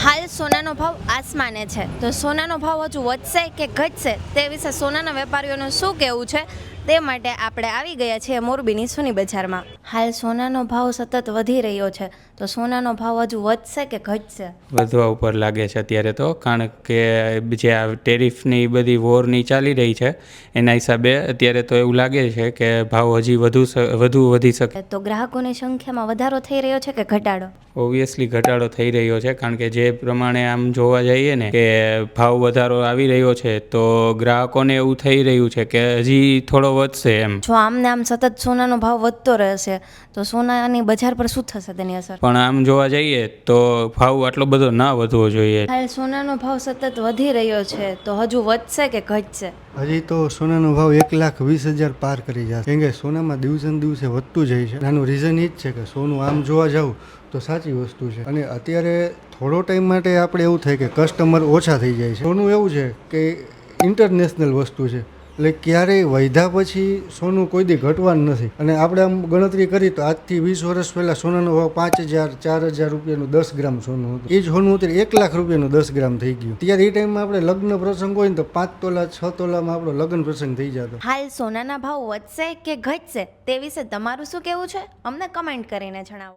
હાલ સોનાનો ભાવ આસમાને છે, તો સોનાનો ભાવ હજુ વધશે કે ઘટશે તે વિશે સોનાના વેપારીઓનું શું કહેવું છે તે માટે આપણે આવી ગયા છીએ મોરબીની સોની બજારમાં. હાલ સોનાનો ભાવ સતત વધી રહ્યો છે, તો સોનાનો ભાવ હજુ વધશે કે ઘટશે? વધવા ઉપર લાગે છે અત્યારે તો, કારણ કે જે આ ટેરિફની બધી વોરની ચાલી રહી છે એના હિસાબે અત્યારે તો એવું લાગે છે કે ભાવ હજી વધુ વધી શકે. તો ગ્રાહકોની સંખ્યામાં વધારો થઈ રહ્યો છે કે ઘટાડો? ઓબ્વિયસલી ઘટાડો થઈ રહ્યો છે, કારણ કે જે પ્રમાણે આમ જોવા જઈએ ને કે ભાવ વધારો આવી રહ્યો છે તો ગ્રાહકોને એવું થઈ રહ્યું છે કે હજી થોડો વધશે એમ. જો આમને આમ સતત સોનાનો ભાવ વધતો રહેશે તો સોનાની બજાર પર શું થશે તેની અસર? પણ આમ જોવા જઈએ તો ભાવ આટલો બધો ના વધવો જોઈએ. હાલ સોનાનો ભાવ સતત વધી રહ્યો છે, તો હજુ વધશે કે ઘટશે? હજી તો સોનાનો ભાવ 1,20,000 પાર કરી જશે, કેમ કે સોનામાં દિવસે ને દિવસે વધતું જાય છે. આનું રીઝન એ જ છે કે સોનું આમ જોવા જાવ તો સાચી વસ્તુ છે, અને અત્યારે થોડો ટાઈમ માટે આપણે એવું થાય કે કસ્ટમર ઓછા થઈ જાય છે. સોનું એવું છે કે ઇન્ટરનેશનલ વસ્તુ છે, એટલે ક્યારેય વધ્યા પછી સોનું કોઈ દી ઘટવાનું નથી. અને આપણે આમ ગણતરી કરી તો આજથી 20 વર્ષ પહેલાં સોનાનો ભાવ 5,000 4,000 રૂપિયાનું 10 ગ્રામ સોનું હતું. એ જ સોનું અત્યારે 1 લાખ રૂપિયાનું 10 ગ્રામ થઈ ગયું. ત્યારે એ ટાઈમમાં આપણે લગ્ન પ્રસંગ હોય ને તો 5 તોલા 6 તોલામાં આપણો લગ્ન પ્રસંગ થઈ જતો. હાલ સોનાના ભાવ વધશે કે ઘટશે તે વિશે તમારું શું કહેવું છે? અમને કમેન્ટ કરીને જણાવો.